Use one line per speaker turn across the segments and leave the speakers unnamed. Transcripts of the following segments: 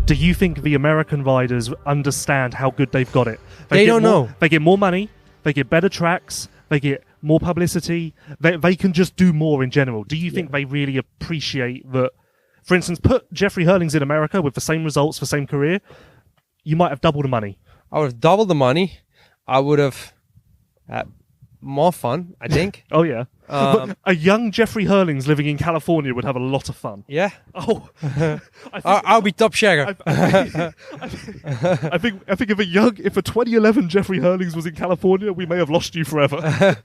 Do you think the American riders understand how good they've got it?
They don't know.
They get more money. They get better tracks. They get more publicity. They can just do more in general. Do you think they really appreciate that? For instance, put Jeffrey Herlings in America with the same results for same career, you might have doubled the money.
I would have doubled the money. I would have had more fun, I think.
Oh, yeah. But a young Jeffrey Herlings living in California would have a lot of fun.
Yeah.
Oh,
I'll be top shagger.
I think if a 2011 Jeffrey Herlings was in California, we may have lost you forever.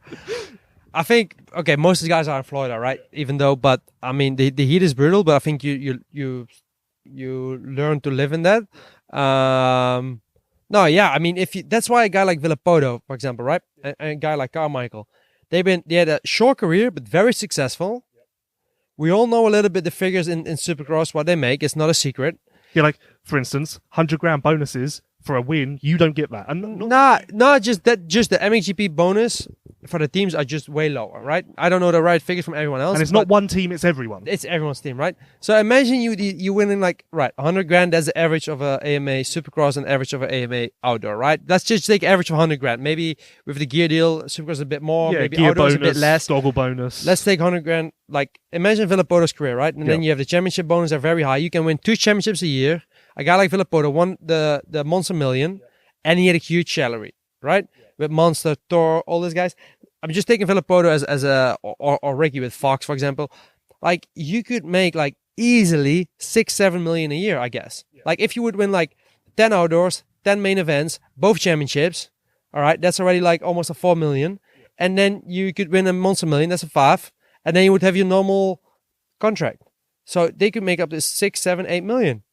I think most of the guys are in Florida, right? Even though, but I mean, the heat is brutal, but I think you learn to live in that. No, yeah, I mean, that's why a guy like Villopoto, for example, right, and a guy like Carmichael, they had a short career but very successful. We all know a little bit the figures in Supercross, what they make. It's not a secret.
Yeah, like for instance, $100,000 bonuses for a win. You don't get that. And
just the MXGP bonus for the teams are just way lower, right? I don't know the right figures from everyone else.
And it's not one team; it's everyone.
It's everyone's team, right? So imagine you winning like $100,000. That's the average of a AMA Supercross and average of an AMA outdoor, right? Let's just take average of $100,000. Maybe with the gear deal, Supercross a bit more.
Yeah,
maybe
gear
outdoors
bonus,
a bit less.
Goggle bonus.
Let's take $100,000. Like imagine Villopoto's career, right? And then you have the championship bonus are very high. You can win 2 championships a year. A guy like Villopoto won the Monster Million, and he had a huge salary, right? With Monster, Thor, all these guys. I'm just taking Villopoto as a or Ricky with Fox, for example. Like you could make like easily 6-7 million a year, I guess. Yeah. Like if you would win like 10 outdoors, 10 main events, both championships, all right, that's already like almost a 4 million. Yeah. And then you could win a Monster Million, that's a 5, and then you would have your normal contract. So they could make up to 6, 7, 8 million.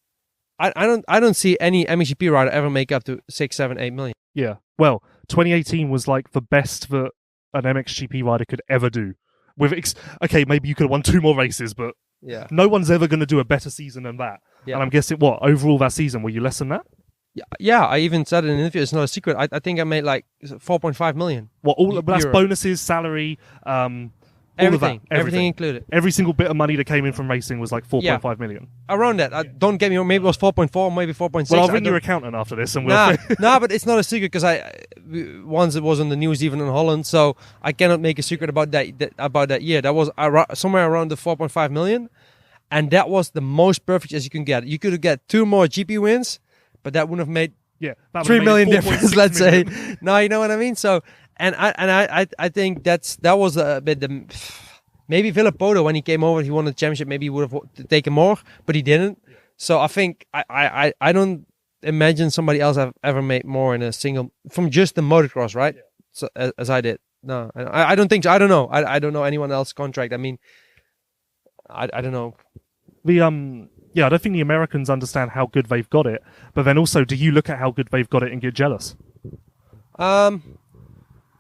I don't see any MXGP rider ever make up to 6, 7, 8 million.
Yeah. Well, 2018 was like the best that an MXGP rider could ever do. Okay, maybe you could have won 2 more races, but no one's ever going to do a better season than that. Yeah. And I'm guessing, overall that season, were you less than that?
Yeah, I even said in an interview, it's not a secret. I think I made like 4.5 million.
That's bonuses, salary,
everything included.
Every single bit of money that came in from racing was like 4.5 million.
Around that. Don't get me wrong, maybe it was 4.4, maybe 4.6.
Well, I'll ring your accountant after this. And
but it's not a secret because once it was on the news even in Holland, so I cannot make a secret about that year. That was somewhere around the 4.5 million, and that was the most perfect as you can get. You could get 2 more GP wins, but that wouldn't have made 3 million difference, let's say. No, you know what I mean? So... And I think that was a bit maybe Villopoto when he came over, he won the championship, maybe he would have taken more, but he didn't. So I think I don't imagine somebody else have ever made more in a single from just the motocross, right? Yeah. So as I did. No, I don't think so. I don't know. I don't know anyone else's contract. I mean, I don't know.
I don't think the Americans understand how good they've got it. But then also, do you look at how good they've got it and get jealous?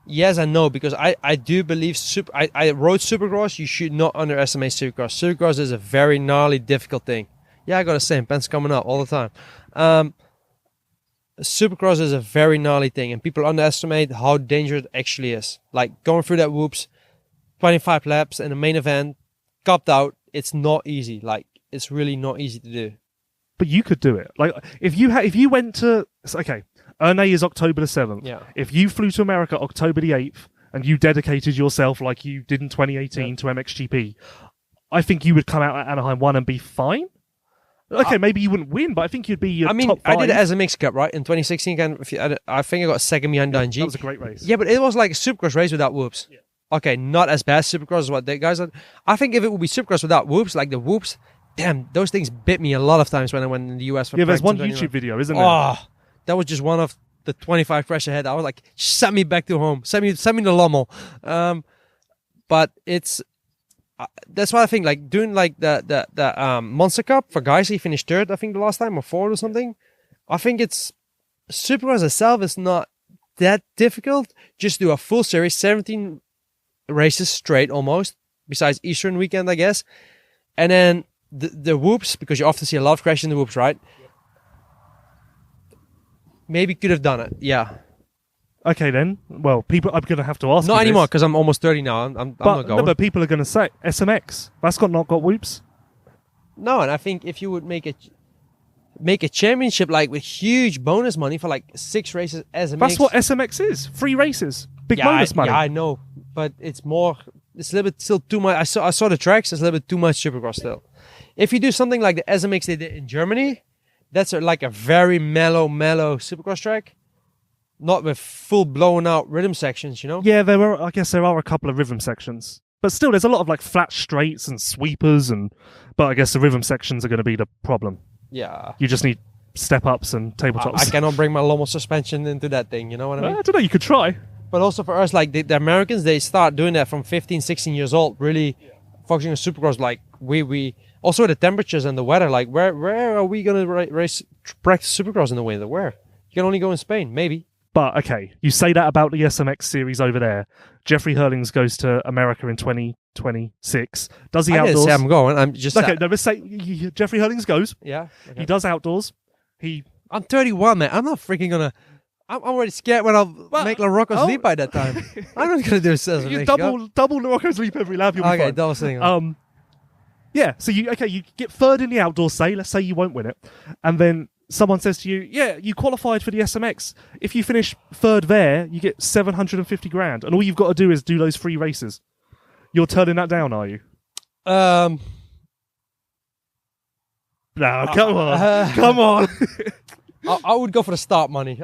Yes and no, because I do believe I rode Supercross. You should not underestimate Supercross. Supercross is a very gnarly, difficult thing. Yeah, I got the same. Pants coming up all the time. Supercross is a very gnarly thing, and people underestimate how dangerous it actually is. Like going through that whoops, 25 laps in the main event, copped out. It's not easy. Like it's really not easy to do.
But you could do it. Like if you went to Ernée is October the 7th.
Yeah.
If you flew to America October the 8th and you dedicated yourself like you did in 2018 to MXGP, I think you would come out at Anaheim 1 and be fine. Okay, maybe you wouldn't win, but I think you'd be top 5.
I did it as a mixed cup, right? In 2016, I think I got second behind Dungy.
That was a great race.
Yeah, but it was like a Supercross race without whoops. Yeah. Okay, not as bad as Supercross as what the guys are. I think if it would be Supercross without whoops, like the whoops, damn, those things bit me a lot of times when I went in the US for
there's one YouTube video, isn't there?
Oh, that was just one of the 25 crash ahead. I was like, send me back to home. Send me to Lommel. But it's that's why I think like doing like the Monster Cup for guys. He finished 3rd, I think, the last time, or 4th or something. I think it's Supercross itself is not that difficult. Just do a full series, 17 races straight almost, besides Eastern weekend, I guess. And then the whoops, because you often see a lot of crashes in the whoops, right? Maybe could have done it, yeah.
Okay then. Well, people, I'm going to have to ask.
Not anymore, because I'm almost 30 now. I'm not going.
No, but people are going to say SMX. That's not got whoops.
No, and I think if you would make it, make a championship like with huge bonus money for like 6 races SMX.
That's what SMX is. 3 races. Big bonus money.
Yeah, I know. But it's a little bit still too much. I saw the tracks. It's a little bit too much Supercross still. If you do something like the SMX they did in Germany, that's like a very mellow Supercross track. Not with full blown out rhythm sections, you know?
Yeah, I guess there are a couple of rhythm sections. But still, there's a lot of like flat straights and sweepers, but I guess the rhythm sections are going to be the problem.
Yeah.
You just need step-ups and tabletops.
I cannot bring my Lomo suspension into that thing, you know what I mean?
I don't know, you could try.
But also for us, like the Americans, they start doing that from 15, 16 years old, really focusing on Supercross. Like we also the temperatures and the weather, like where are we going to practice Supercross in the winter? Where? You can only go in Spain, maybe.
But, okay, you say that about the SMX series over there. Jeffrey Herlings goes to America in 2026. Does the outdoors?
I didn't say I'm going. I'm just...
Okay, no, let's say Jeffrey Herlings goes.
Yeah. Okay.
He does outdoors.
I'm 31, man. I'm not freaking going to... I'm already scared when I'll make LaRocco's leap by that time. I'm not going to do SMX.
You double LaRocco's leap every lap, you'll be fine.
double single.
Yeah, so you get third in the outdoors, let's say you won't win it. And then someone says to you, yeah, you qualified for the SMX. If you finish third there, you get 750 grand. And all you've got to do is do those 3 races. You're turning that down, are you? No, come on. Come on.
I would go for the start money.